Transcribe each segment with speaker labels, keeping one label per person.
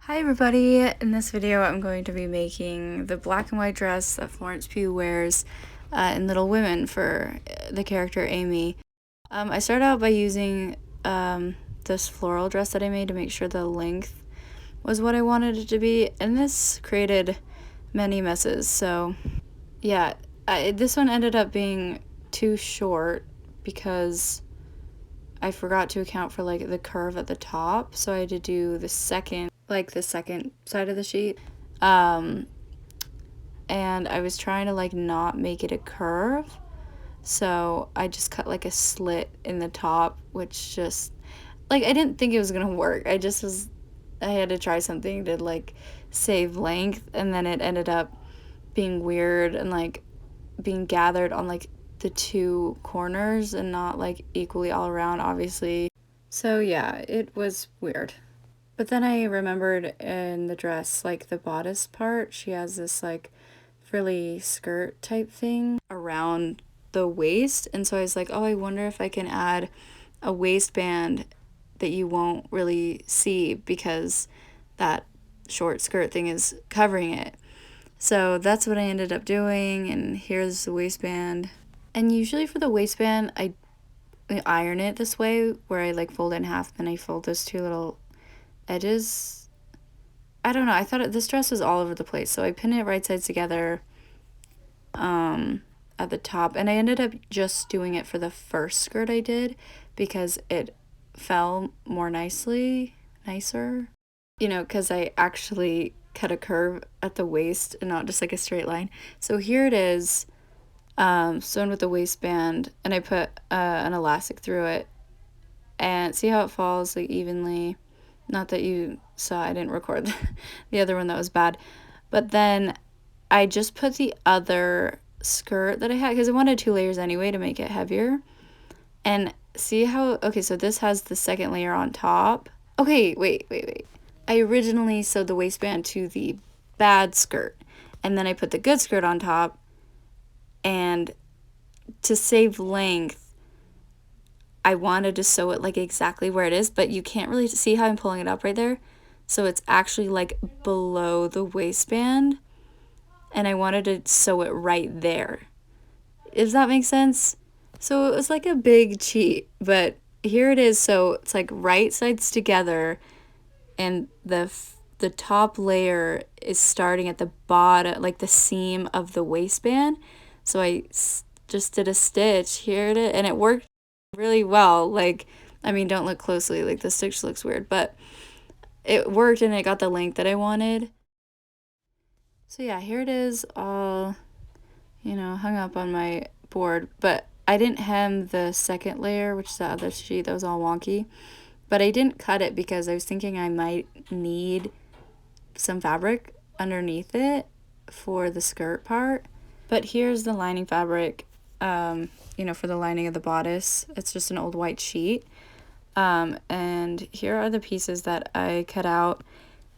Speaker 1: Hi everybody! In this video I'm going to be making the black and white dress that Florence Pugh wears in Little Women for the character Amy. I started out by using this floral dress that I made to make sure the length was what I wanted it to be, and this created many messes. So yeah, this one ended up being too short because I forgot to account for like the curve at the top, so I had to do the second side of the sheet. And I was trying to like not make it a curve, so I just cut like a slit in the top, which just like I didn't think it was gonna work. I had to try something to like save length, and then it ended up being weird and like being gathered on like the two corners and not like equally all around, obviously. So yeah, it was weird. But then I remembered in the dress, like the bodice part, she has this like frilly skirt type thing around the waist. And so I was like, oh, I wonder if I can add a waistband that you won't really see because that short skirt thing is covering it. So that's what I ended up doing, and here's the waistband. And usually for the waistband, I iron it this way, where I like fold it in half, then I fold those two little edges. I don't know, I thought this dress was all over the place, so I pinned it right sides together at the top, and I ended up just doing it for the first skirt I did because it fell more nicer, you know, because I actually cut a curve at the waist and not just like a straight line. So here it is, sewn with the waistband, and I put an elastic through it, and see how it falls like evenly. Not that you saw, I didn't record the other one, that was bad. But then I just put the other skirt that I had, because I wanted 2 layers anyway to make it heavier. And see how, okay, so this has the second layer on top. Okay, wait. I originally sewed the waistband to the bad skirt, and then I put the good skirt on top, and to save length, I wanted to sew it like exactly where it is, but you can't really see how I'm pulling it up right there. So it's actually like below the waistband, and I wanted to sew it right there. Does that make sense? So it was like a big cheat, but here it is. So it's like right sides together, and the top layer is starting at the bottom, like the seam of the waistband. So I just did a stitch, here it is, and it worked really well. Like, I mean, don't look closely, like the stitch looks weird, but it worked and it got the length that I wanted. So yeah, here it is, all, you know, hung up on my board, but I didn't hem the second layer, which is the other sheet that was all wonky, but I didn't cut it because I was thinking I might need some fabric underneath it for the skirt part. But here's the lining fabric, you know, for the lining of the bodice. It's just an old white sheet. And here are the pieces that I cut out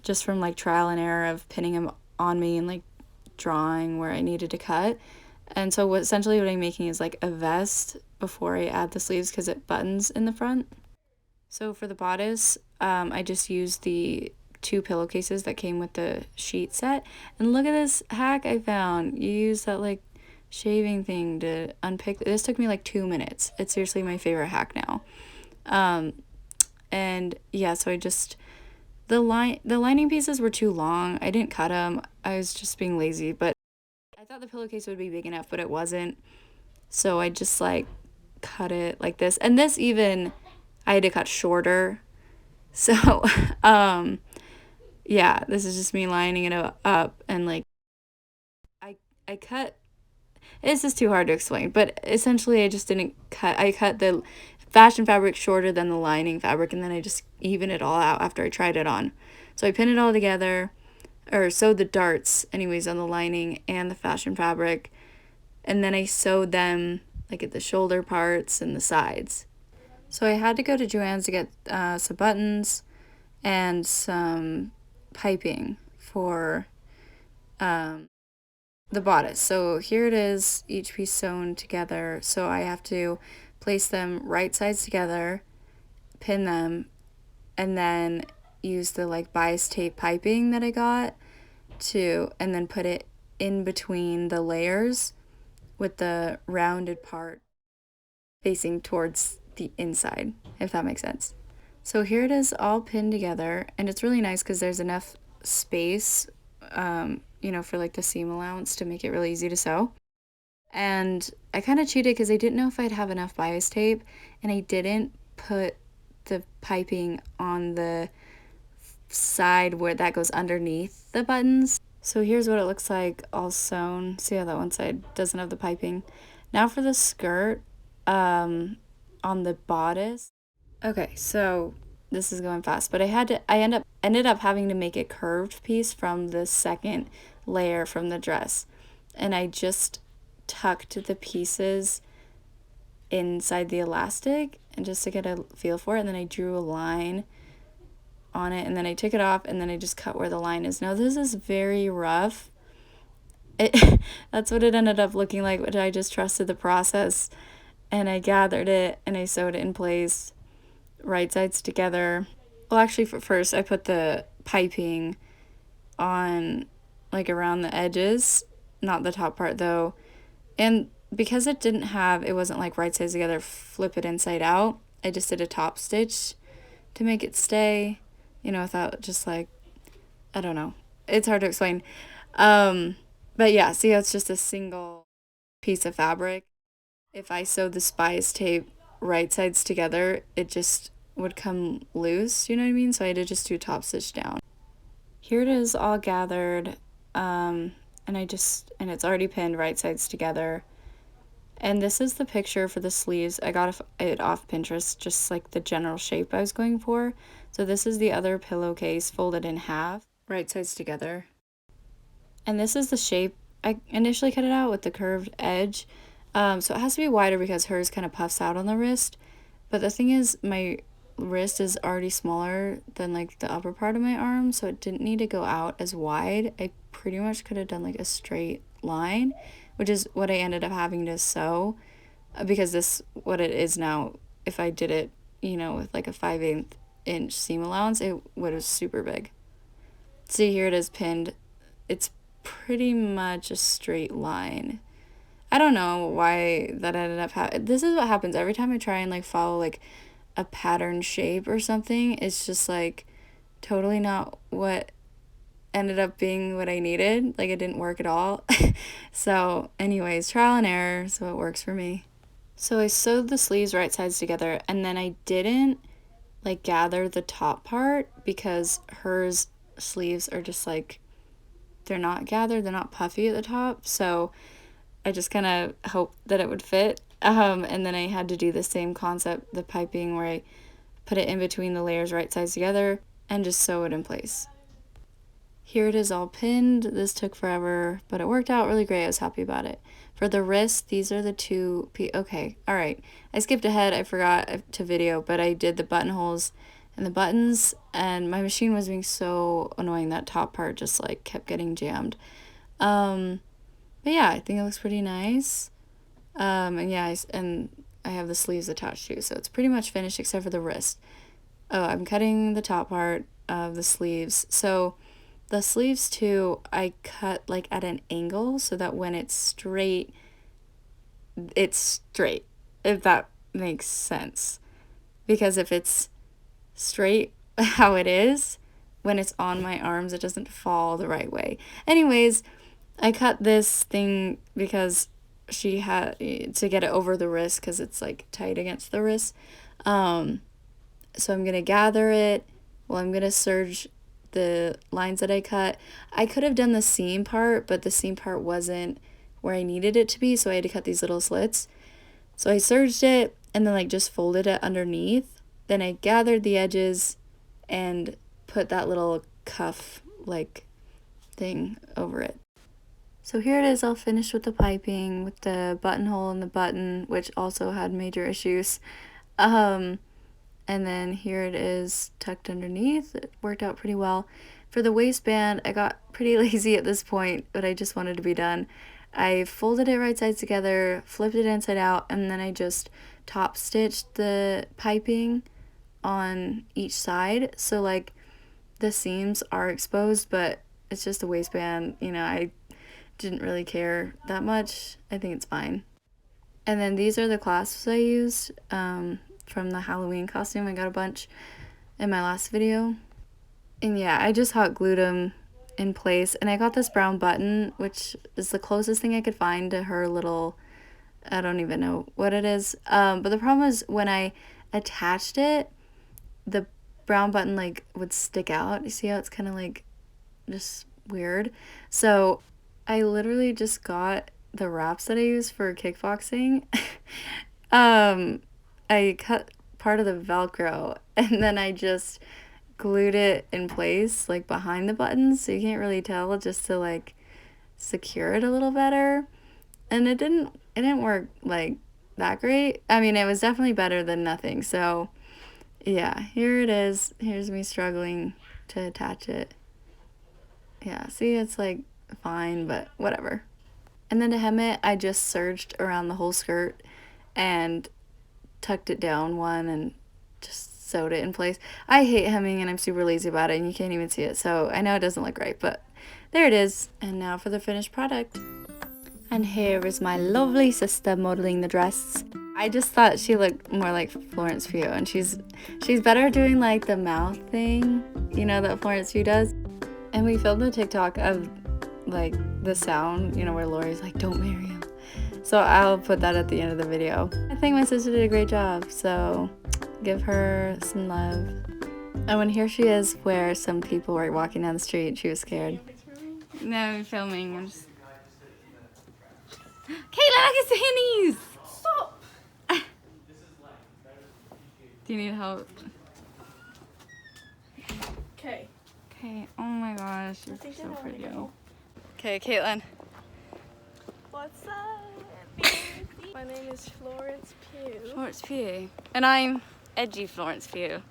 Speaker 1: just from like trial and error of pinning them on me and like drawing where I needed to cut. And so essentially what I'm making is like a vest before I add the sleeves because it buttons in the front. So for the bodice, I just used the 2 pillowcases that came with the sheet set. And look at this hack I found. You use that like shaving thing to unpick. This took me like 2 minutes. It's seriously my favorite hack now. And yeah, so I just, the lining pieces were too long. I didn't cut them. I was just being lazy, but I thought the pillowcase would be big enough, but it wasn't. So I just like cut it like this. And this even, I had to cut shorter. So, yeah, this is just me lining it up, and like I cut, this is too hard to explain, but essentially I just didn't cut, I cut the fashion fabric shorter than the lining fabric, and then I just even it all out after I tried it on. So I pinned it all together, or sewed the darts anyways on the lining and the fashion fabric, and then I sewed them like at the shoulder parts and the sides. So I had to go to Joann's to get some buttons and some piping for the bodice. So here it is, each piece sewn together. So I have to place them right sides together, pin them, and then use the like bias tape piping that I got and then put it in between the layers with the rounded part facing towards the inside, if that makes sense. So here it is all pinned together, and it's really nice because there's enough space, for like the seam allowance to make it really easy to sew. And I kind of cheated because I didn't know if I'd have enough bias tape, and I didn't put the piping on the side where that goes underneath the buttons. So here's what it looks like all sewn. See how that one side doesn't have the piping. Now for the skirt, on the bodice. Okay, so this is going fast, but I ended up having to make a curved piece from the second layer from the dress. And I just tucked the pieces inside the elastic and just to get a feel for it, and then I drew a line on it, and then I took it off, and then I just cut where the line is. Now this is very rough. That's what it ended up looking like, but I just trusted the process, and I gathered it and I sewed it in place, right sides together. Well, actually, first I put the piping on like around the edges, not the top part though, and because it wasn't like right sides together, flip it inside out, I just did a top stitch to make it stay, without just like, I don't know, it's hard to explain. But yeah, see how it's just a single piece of fabric. If I sewed the bias tape right sides together, it just would come loose, you know what I mean? So I had to just do top stitch down. Here it is all gathered, and it's already pinned right sides together. And this is the picture for the sleeves. I got it off Pinterest, just like the general shape I was going for. So this is the other pillowcase folded in half, right sides together. And this is the shape. I initially cut it out with the curved edge. So it has to be wider because hers kind of puffs out on the wrist. But the thing is, my wrist is already smaller than like the upper part of my arm, so it didn't need to go out as wide. I pretty much could have done like a straight line, which is what I ended up having to sew, because this, what it is now, if I did it, with like a 5/8 inch seam allowance, it would have super big. See, here it is pinned. It's pretty much a straight line. I don't know why that ended up happening. This is what happens every time I try and like follow like a pattern shape or something. It's just like totally not what ended up being what I needed. Like it didn't work at all. So anyways, trial and error, so it works for me. So I sewed the sleeves right sides together, and then I didn't like gather the top part because hers sleeves are just like, they're not gathered, they're not puffy at the top. So I just kind of hoped that it would fit. And then I had to do the same concept, the piping, where I put it in between the layers right sides together and just sew it in place. Here it is all pinned. This took forever, but it worked out really great. I was happy about it. For the wrist, these are the two okay, all right. I skipped ahead. I forgot to video, but I did the buttonholes and the buttons, and my machine was being so annoying. That top part just like kept getting jammed. But yeah, I think it looks pretty nice. And yeah, and I have the sleeves attached too, so it's pretty much finished except for the wrist. Oh, I'm cutting the top part of the sleeves. So the sleeves too, I cut like at an angle so that when it's straight, if that makes sense. Because if it's straight how it is, when it's on my arms, it doesn't fall the right way. Anyways, I cut this thing because she had to get it over the wrist because it's like tight against the wrist. So I'm going to gather it. Well, I'm going to serge the lines that I cut. I could have done the seam part, but the seam part wasn't where I needed it to be, so I had to cut these little slits. So I serged it and then like just folded it underneath. Then I gathered the edges and put that little cuff like thing over it. So here it is all finished with the piping, with the buttonhole and the button, which also had major issues. And then here it is tucked underneath. It worked out pretty well. For the waistband, I got pretty lazy at this point, but I just wanted to be done. I folded it right sides together, flipped it inside out, and then I just top stitched the piping on each side. So like the seams are exposed, but it's just a waistband. You know, I didn't really care that much. I think it's fine. And then these are the clasps I used from the Halloween costume. I got a bunch in my last video. And yeah, I just hot glued them in place. And I got this brown button, which is the closest thing I could find to her little, I don't even know what it is. But the problem is when I attached it, the brown button like would stick out. You see how it's kind of like just weird? So I literally just got the wraps that I use for kickboxing. I cut part of the Velcro and then I just glued it in place like behind the buttons so you can't really tell, just to like secure it a little better. And it didn't work like that great. I mean, it was definitely better than nothing. So yeah, here it is. Here's me struggling to attach it. Yeah, see, it's like fine, but whatever. And then to hem it, I just serged around the whole skirt and tucked it down one and just sewed it in place. I hate hemming and I'm super lazy about it and you can't even see it, so I know it doesn't look right, but there it is. And now for the finished product. And here is my lovely sister modeling the dress. I just thought she looked more like Florence Pugh, and she's better doing like the mouth thing, you know, that Florence Pugh does. And we filmed a TikTok of like the sound, you know, where Lori's like, don't marry him. So I'll put that at the end of the video. I think my sister did a great job, so give her some love. Oh, and here she is where some people were walking down the street. She was scared. No, I'm filming. I'm just... Kayla, look at Sandy's! Stop! Do you need help?
Speaker 2: Okay.
Speaker 1: Okay, oh my gosh, you're so pretty. Okay, Caitlin.
Speaker 2: What's up? My name is Florence Pugh.
Speaker 1: Florence Pugh. And I'm edgy Florence Pugh.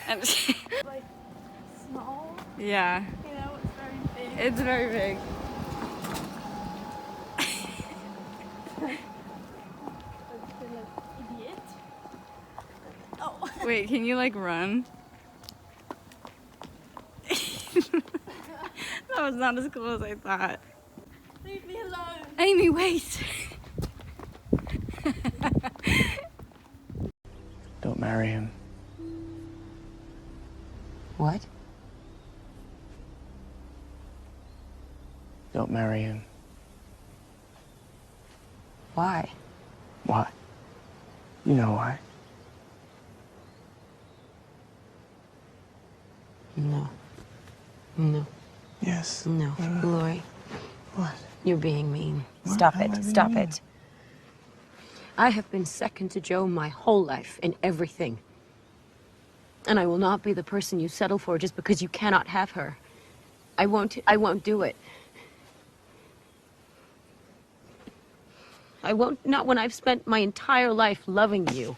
Speaker 2: Like, small?
Speaker 1: Yeah.
Speaker 2: You know, it's very big.
Speaker 1: It's very big.
Speaker 2: Idiot. Oh.
Speaker 1: Wait, can you like run? That was not as cool as I thought.
Speaker 2: Leave me alone.
Speaker 1: Amy, wait!
Speaker 3: Don't marry him.
Speaker 4: What?
Speaker 3: Don't marry him.
Speaker 4: Why?
Speaker 3: Why? You know why.
Speaker 4: No. No.
Speaker 3: Yes.
Speaker 4: No. Lori,
Speaker 3: What?
Speaker 4: you're being mean.
Speaker 3: What?
Speaker 4: Stop
Speaker 3: How am I
Speaker 4: it.
Speaker 3: being
Speaker 4: Stop
Speaker 3: mean?
Speaker 4: it. I have been second to Joe my whole life in everything. And I will not be the person you settle for just because you cannot have her. I won't do it. I won't, not when I've spent my entire life loving you.